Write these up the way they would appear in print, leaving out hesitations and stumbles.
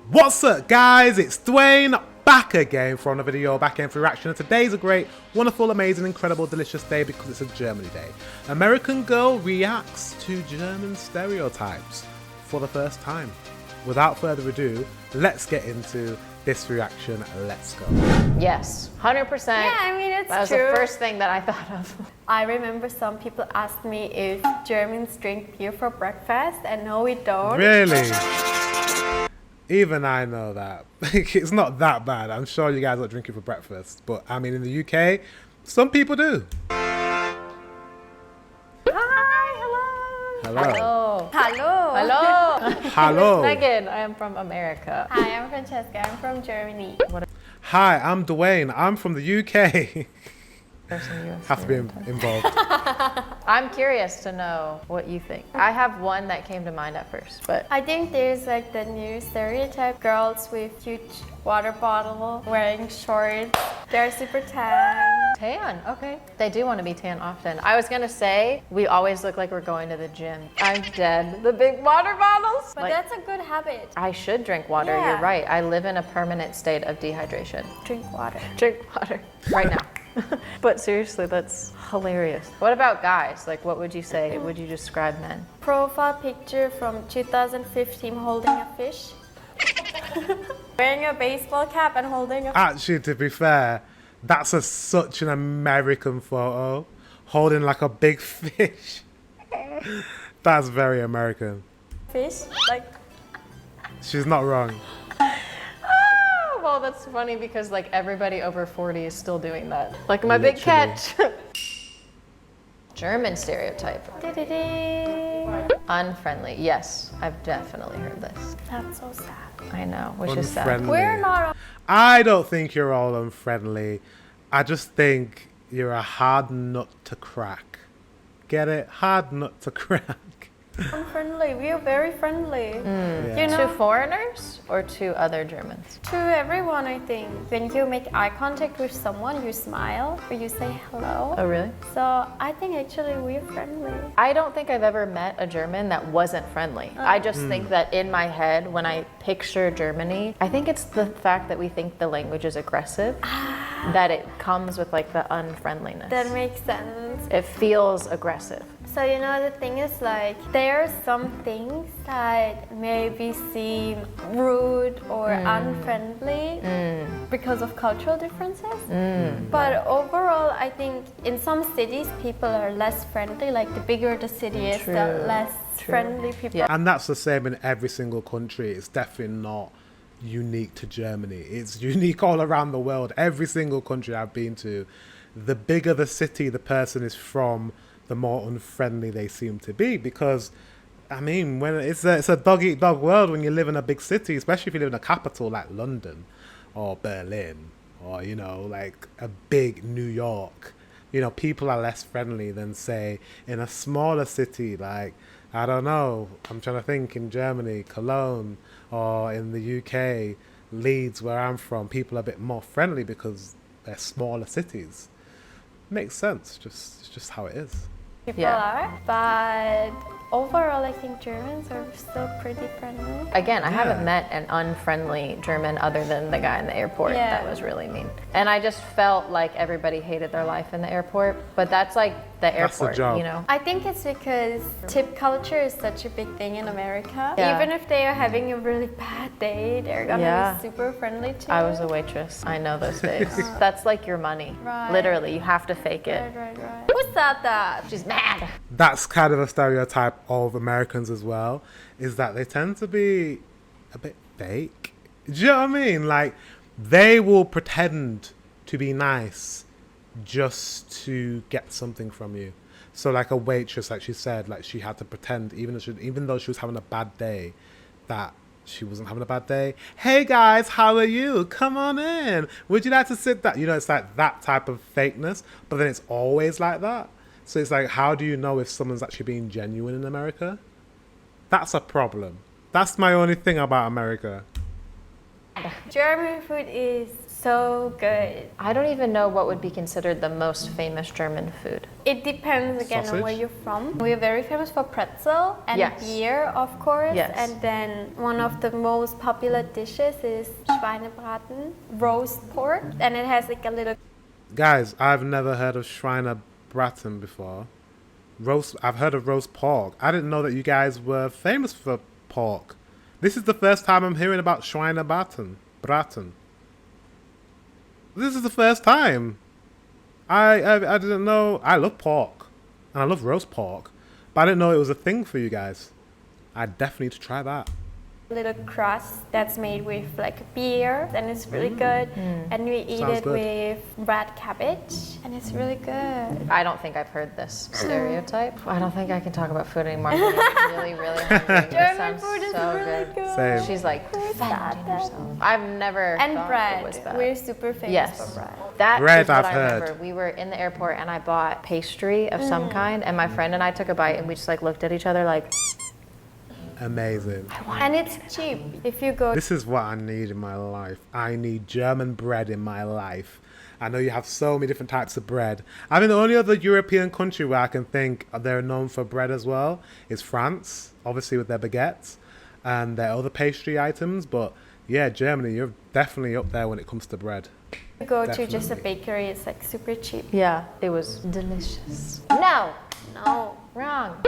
What's up, guys? It's Dwayne back again for another video, back again for reaction. And today's a great, wonderful, amazing, incredible, delicious day because it's a Germany day. American girl reacts to German stereotypes for the first time. Without further ado, let's get into this reaction. Let's go. Yes, 100%. Yeah, I mean, it's that was true. the first thing that I thought of. I remember some people asked me if Germans drink beer for breakfast, and no, we don't. Really? Even I know that. It's not that bad. I'm sure you guys don't drink it for breakfast. But I mean, in the UK, some people do. Hi, hello. Hello. Hello. Hello. Hello. Megan, I am from America. Hi, I'm Francesca. I'm from Germany. Hi, I'm Dwayne. I'm from the UK. Have to be involved. I'm curious to know what you think. I have one that came to mind at first, but I think there's like the new stereotype: girls with huge water bottle, wearing shorts. They're super tan. tan, okay. They do want to be tan often. I was gonna say, we always look like we're going to the gym. I'm dead. The big water bottles. But that's a good habit. I should drink water, Yeah. You're right. I live in a permanent state of dehydration. Drink water. Drink water right now. But seriously, that's hilarious. What about guys? Like, what would you say? Would you describe men? Profile picture from 2015 holding a fish. Wearing a baseball cap and holding a Actually, to be fair, that's such an American photo. Holding like a big fish. That's very American. fish. Like, She's not wrong. Well, that's funny because like everybody over 40 is still doing that. Like my big Literally. catch. German stereotype. Unfriendly. Yes, I've definitely heard this. that's so sad. I know, which is sad. Unfriendly. We're not. I don't think you're all unfriendly. I just think you're a hard nut to crack. Get it? Hard nut to crack. Unfriendly. We are very friendly. Yeah. You To know, foreigners or to other Germans? to everyone, I think. When you make eye contact with someone, you smile or you say hello. Oh, really? So I think actually we're friendly. I don't think I've ever met a German that wasn't friendly. I just think that in my head, when I picture Germany, I think it's the fact that we think the language is aggressive, that it comes with like the unfriendliness. That makes sense. It feels aggressive. So you know, the thing is, like, there are some things that maybe seem rude or unfriendly because of cultural differences. But overall, I think in some cities people are less friendly. Like, the bigger the city is, True. the less friendly people Yeah. And that's the same in every single country. It's definitely not unique to Germany. It's unique all around the world. Every single country I've been to, the bigger the city the person is from, the more unfriendly they seem to be. Because, I mean, when it's a dog-eat-dog world when you live in a big city, especially if you live in a capital like London or Berlin or, you know, like a big New York. You know, people are less friendly than, say, in a smaller city like, I don't know, I'm trying to think, in Germany, Cologne, or in the UK, Leeds, where I'm from, people are a bit more friendly because they're smaller cities. Makes sense, it's just how it is. people Yeah. are. But overall, I think Germans are still pretty friendly. Again, I Yeah. haven't met an unfriendly German other than the guy in the airport. Yeah. That was really mean. And I just felt like everybody hated their life in the airport. But that's like the That's the airport, job. you know? I think it's because tip culture is such a big thing in America. Yeah. Even if they are having a really bad day, they're gonna Yeah. be super friendly to I you. was a waitress. I know those days. That's like your money. Right. Literally, you have to fake it. Right. Who said that? She's mad. That's kind of a stereotype of Americans as well, is that they tend to be a bit fake. Do you know what I mean? Like, they will pretend to be nice just to get something from you. So like a waitress, like she said, like she had to pretend, even though she was having a bad day, that she wasn't having a bad day. Hey guys, how are you? Come on in. Would you like to sit down? You know, it's like that type of fakeness, but then it's always like that. So it's like, how do you know if someone's actually being genuine in America? That's a problem. That's my only thing about America. German food is so good. I don't even know what would be considered the most famous German food. It depends again on where Sausage? you're from. We're very famous for pretzel and Yes. beer, of course. Yes. And then one of the most popular dishes is Schweinebraten, roast pork, and it has like a little. Guys, I've never heard of Schreiner Braten before. I've heard of roast pork. I didn't know that you guys were famous for pork. This is the first time I'm hearing about Schreiner Braten. This is the first time. I didn't know. I love pork, and I love roast pork, but I didn't know it was a thing for you guys. I definitely need to try that. Little crust that's made with like beer, and it's really good. And we eat Sounds it good. with red cabbage, and it's really good. I don't think I've heard this stereotype. I don't think I can talk about food anymore. I'm getting really, really hungry. This German sounds food is so really good. good. Same. She's like fending herself. I've never And thought bread. it was that. We're super famous Yes. for bread. That Bread, is what I've I heard. remember. We were in the airport and I bought pastry of some kind, and my friend and I took a bite and we just like looked at each other like, Amazing. And it's cheap. If you go This is what I need in my life. I need German bread in my life. I know you have so many different types of bread. I mean, the only other European country where I can think they're known for bread as well is France, obviously with their baguettes and their other pastry items. But yeah, Germany, you're definitely up there when it comes to bread. go to just a Definitely. bakery, it's like super cheap. yeah, it was delicious. No, No. wrong.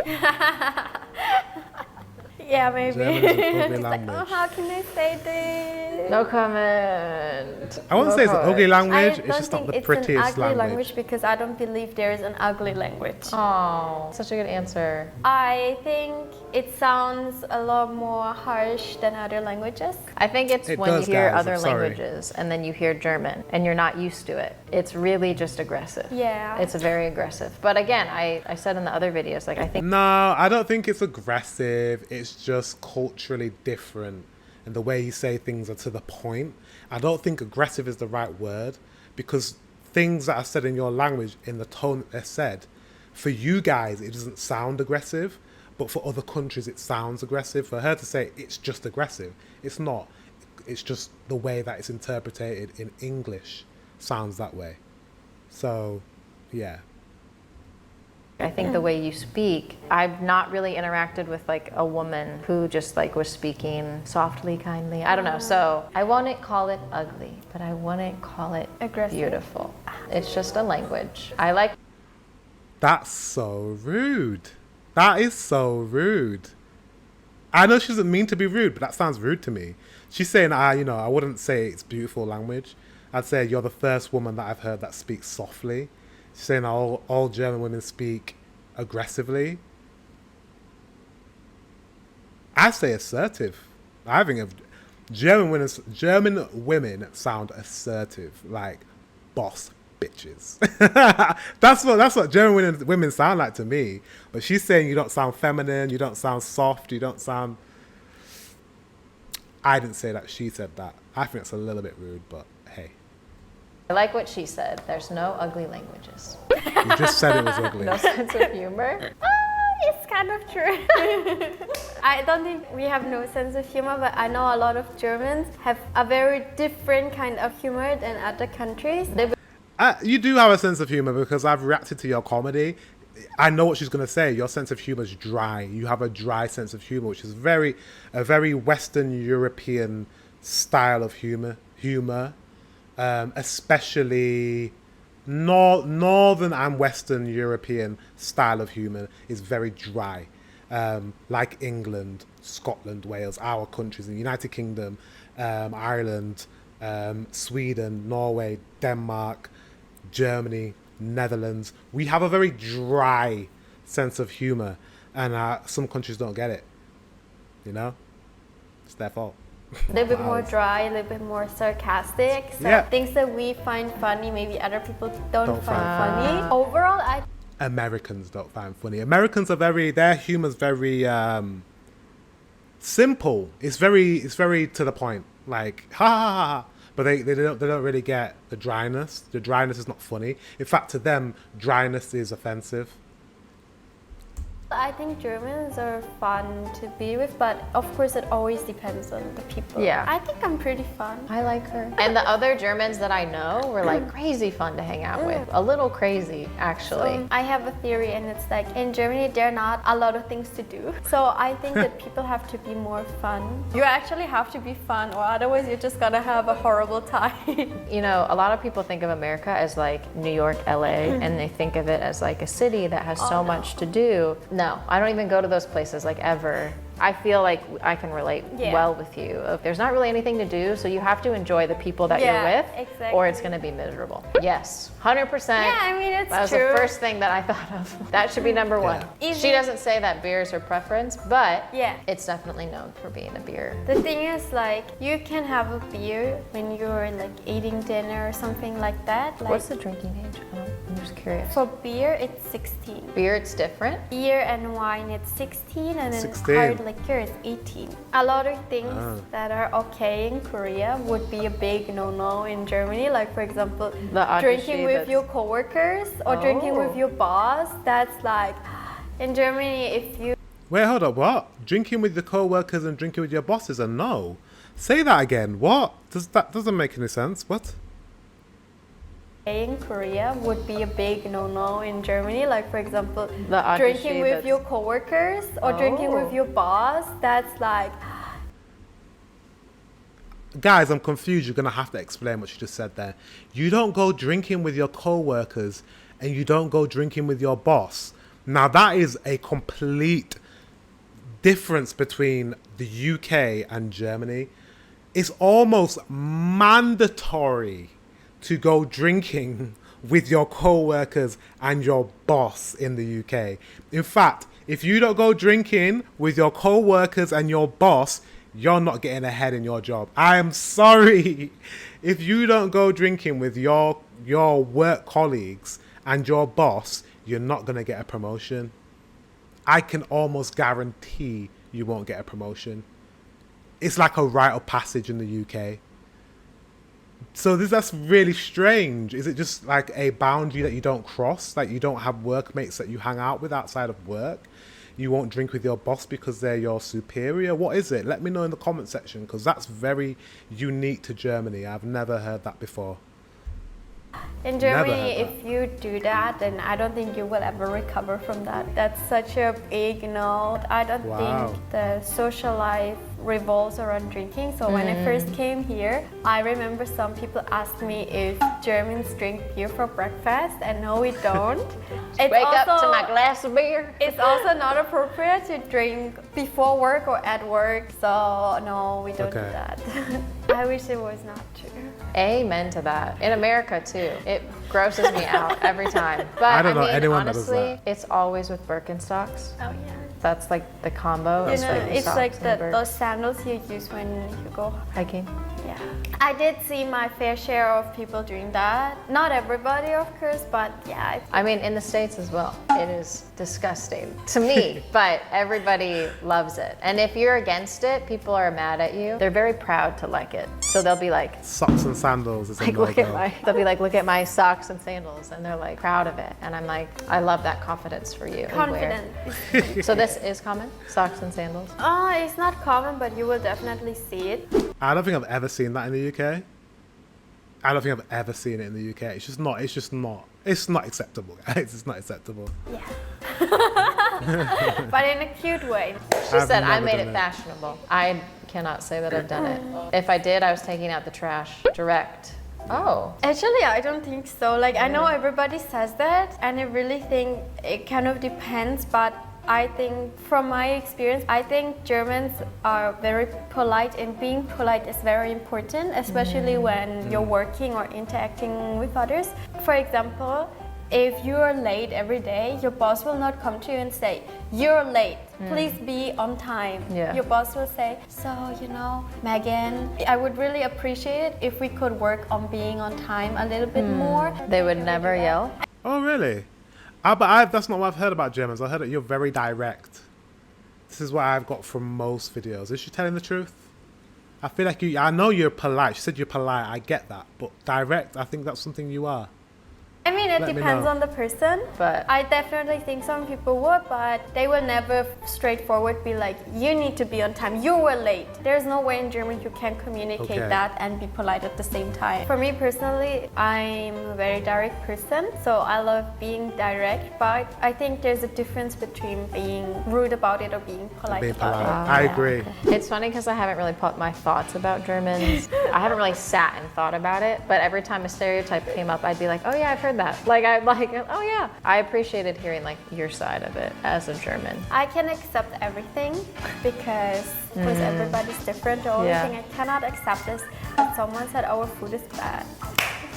Yeah, maybe. German is an ugly It's like, language. oh, how can I say this? No comment. I wouldn't say it's an comment. ugly I language. don't It's just not think the it's an prettiest ugly language. because I don't believe there is an ugly language. Oh, such a good answer. I think it sounds a lot more harsh than other languages. I think it's It when you does, hear guys, other I'm sorry. languages and then you hear German and you're not used to it. It's really just aggressive. Yeah. It's very aggressive. But again, I said in the other videos, like I think No, I don't think it's aggressive. It's just culturally different. And the way you say things are to the point. I don't think aggressive is the right word because things that are said in your language, in the tone that they're said, for you guys, it doesn't sound aggressive. But for other countries, it sounds aggressive. For her to say it's just aggressive, it's not. It's just the way that it's interpreted in English sounds that way. So, yeah. I think the way you speak, I've not really interacted with like a woman who just like was speaking softly, kindly. I don't know. So I wouldn't call it ugly, but I wouldn't call it Aggressive. beautiful. It's just a language. I like That's so rude. That is so rude. I know she doesn't mean to be rude, but that sounds rude to me. She's saying, I wouldn't say it's beautiful language. I'd say you're the first woman that I've heard that speaks softly. She's saying all German women speak aggressively. I say assertive. I think of German women sound assertive, like boss bitches. that's what German women sound like to me. But she's saying you don't sound feminine, you don't sound soft, you don't sound. I didn't say that. She said that. I think it's a little bit rude, but hey, what she said. There's no ugly languages. you just said it was ugly. No sense of humor. It's kind of true. I don't think we have no sense of humor, but I know a lot of Germans have a very different kind of humor than other countries. You do have a sense of humor because I've reacted to your comedy. I know what she's going to say. Your sense of humor is dry. You have a dry sense of humor, which is a very Western European style of humor. Especially Northern and Western European style of humor is very dry. Like England, Scotland, Wales, our countries, the United Kingdom, Ireland, Sweden, Norway, Denmark, Germany, Netherlands. We have a very dry sense of humor, and some countries don't get it. You know, it's their fault. A little bit more dry, a little bit more sarcastic. So Yeah. things that we find funny, maybe other people don't Don't find find funny. Overall, I Americans don't find funny. Americans are their humor's very simple. It's very to the point. Like ha ha ha ha. But they don't really get the dryness. The dryness is not funny. In fact, to them, dryness is offensive. I think Germans are fun to be with, but of course it always depends on the people. Yeah. I think I'm pretty fun. I like her. And the other Germans that I know were like crazy fun to hang out with. A little crazy, actually. I have a theory, and it's like in Germany there are not a lot of things to do. So I think that people have to be more fun. You actually have to be fun, or otherwise you're just gonna have a horrible time. You know, a lot of people think of America as like New York, LA, and they think of it as like a city that has so much to do. No, I don't even go to those places like ever. I feel like I can relate well with you. There's not really anything to do, so you have to enjoy the people that you're with, or it's going to be miserable. Yes, 100%. Yeah, I mean, it's that was true. the first thing that I thought of. That should be number one. She doesn't say that beer is her preference, but it's definitely known for being a beer. The thing is, like, you can have a beer when you're like eating dinner or something like that. Like, what's the drinking age? I'm just curious. For beer, it's 16. Beer, it's different? Beer and wine, it's 16, and then 16. hard liquor is 18. A lot of things that are okay in Korea would be a big no-no in Germany. Like, for example, drinking with your coworkers or drinking with your boss. That's like, in Germany, if you... Wait, hold up, what? Drinking with your co-workers and drinking with your bosses are no? Say that again, what? That doesn't make any sense, what? In Korea would be a big no-no in Germany. Like, for example, the drinking with your coworkers or drinking with your boss. That's like... Guys, I'm confused. You're going to have to explain what you just said there. You don't go drinking with your co-workers and you don't go drinking with your boss. Now, that is a complete difference between the UK and Germany. It's almost mandatory to go drinking with your co-workers and your boss in the UK. In fact, if you don't go drinking with your co-workers and your boss, you're not getting ahead in your job. I am sorry. If you don't go drinking with your work colleagues and your boss, you're not going to get a promotion. I can almost guarantee you won't get a promotion. It's like a rite of passage in the UK. So that's really strange. Is it just like a boundary that you don't cross? Like, you don't have workmates that you hang out with outside of work? You won't drink with your boss because they're your superior? What is it? Let me know in the comment section, because that's very unique to Germany. I've never heard that before. In Germany, if you do that, then I don't think you will ever recover from that. That's such a big no. I don't think the social life revolves around drinking. So when I first came here, I remember some people asked me if Germans drink beer for breakfast, and no, we don't. Wake up to my glass of beer. It's also not appropriate to drink before work or at work. So no, we don't do that. I wish it was not true. Amen to that. In America too. It grosses me out every time. But I don't know anyone honestly, that does that. It's always with Birkenstocks. Oh yeah. That's like the combo. You know, it's like the those sandals you use when you go hiking. Yeah. I did see my fair share of people doing that. Not everybody, of course, but yeah. I mean, in the States as well. It is disgusting to me, but everybody loves it. And if you're against it, people are mad at you. They're very proud to like it. So they'll be like, socks and sandals is like, they'll be like, look at my socks and sandals, and they're like proud of it. And I'm like, I love that confidence for you. Confident. So this is common, socks and sandals? It's not common, but you will definitely see it. I don't think I've ever seen that in the UK. I don't think I've ever seen it in the UK. It's not acceptable, guys. It's not acceptable. Yeah. But in a cute way. She said I made it fashionable. I cannot say that I've done it. If I did, I was taking out the trash direct. Oh. Actually, I don't think so. Like, I know everybody says that, and I really think it kind of depends, but I think from my experience, I think Germans are very polite, and being polite is very important, especially when you're working or interacting with others. For example, if you're late every day, your boss will not come to you and say, "You're late, please be on time." Yeah. Your boss will say, "So, Megan, I would really appreciate it if we could work on being on time a little bit more." They would never yell? Oh, really? But that's not what I've heard about Germans. I heard that you're very direct. This is what I've got from most videos. Is she telling the truth? I feel like I know you're polite. She said you're polite. I get that. But direct, I think that's something you are. I mean, it Let me depends know. on the person. But I definitely think some people would, but they will never straightforward be like, you need to be on time, you were late. There's no way in German you can communicate Okay. that and be polite at the same time. For me personally, I'm a very direct person, so I love being direct, but I think there's a difference between being rude about it or being polite Being about polite. it. I Yeah. agree. it's funny because I haven't really put my thoughts about Germans. I haven't really sat and thought about it, but every time a stereotype came up, I'd be like, oh yeah, I've heard that. Like, I'm like, oh yeah. I appreciated hearing like your side of it as a German. I can accept everything because of course everybody's different. The only Yeah. thing I cannot accept is that someone said our food is bad.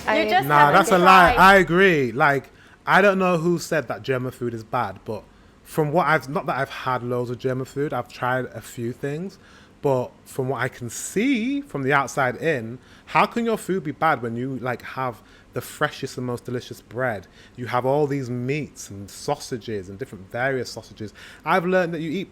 I You mean, just Nah, haven't that's a lie. tried. I agree. Like, I don't know who said that German food is bad, but from what not that I've had loads of German food, I've tried a few things, but from what I can see from the outside in, how can your food be bad when you like have the freshest and most delicious bread? You have all these meats and sausages and different various sausages. I've learned that you eat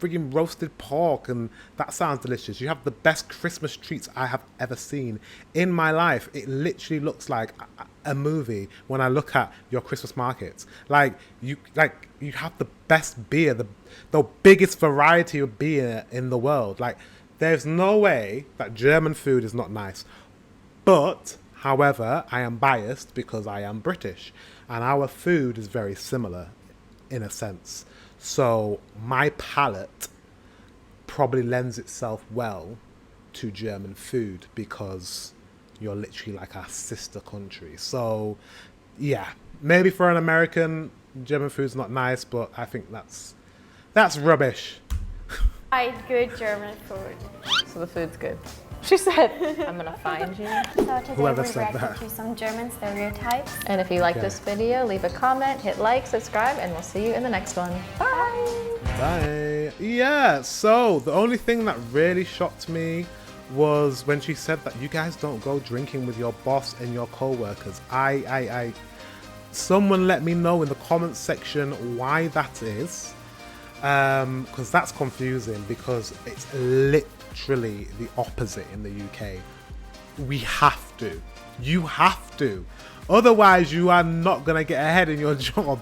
friggin' roasted pork, and that sounds delicious. You have the best Christmas treats I have ever seen in my life. It literally looks like a movie when I look at your Christmas markets. Like you have the best beer, the biggest variety of beer in the world. Like, there's no way that German food is not nice. But however, I am biased because I am British, and our food is very similar in a sense. So my palate probably lends itself well to German food because you're literally like our sister country. So yeah, maybe for an American, German food's not nice, but I think that's rubbish. I eat good German food. so the food's good. She said, I'm gonna find you. So today Whoever we said reacted that. to some German stereotypes. And if you like Okay. this video, leave a comment, hit like, subscribe, and we'll see you in the next one. Bye! Bye. Yeah, so the only thing that really shocked me was when she said that you guys don't go drinking with your boss and your co-workers. Someone let me know in the comments section why that is. Because that's confusing, because it's literally the opposite in the UK. We have to. You have to. Otherwise, you are not going to get ahead in your job.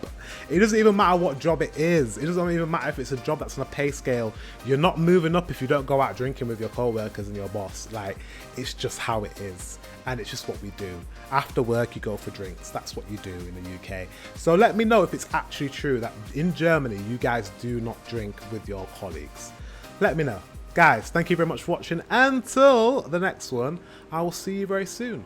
It doesn't even matter what job it is. It doesn't even matter if it's a job that's on a pay scale. You're not moving up if you don't go out drinking with your co-workers and your boss. Like, it's just how it is. And it's just what we do. After work, you go for drinks. That's what you do in the UK. So let me know if it's actually true that in Germany, you guys do not drink with your colleagues. Let me know. Guys, thank you very much for watching. Until the next one, I will see you very soon.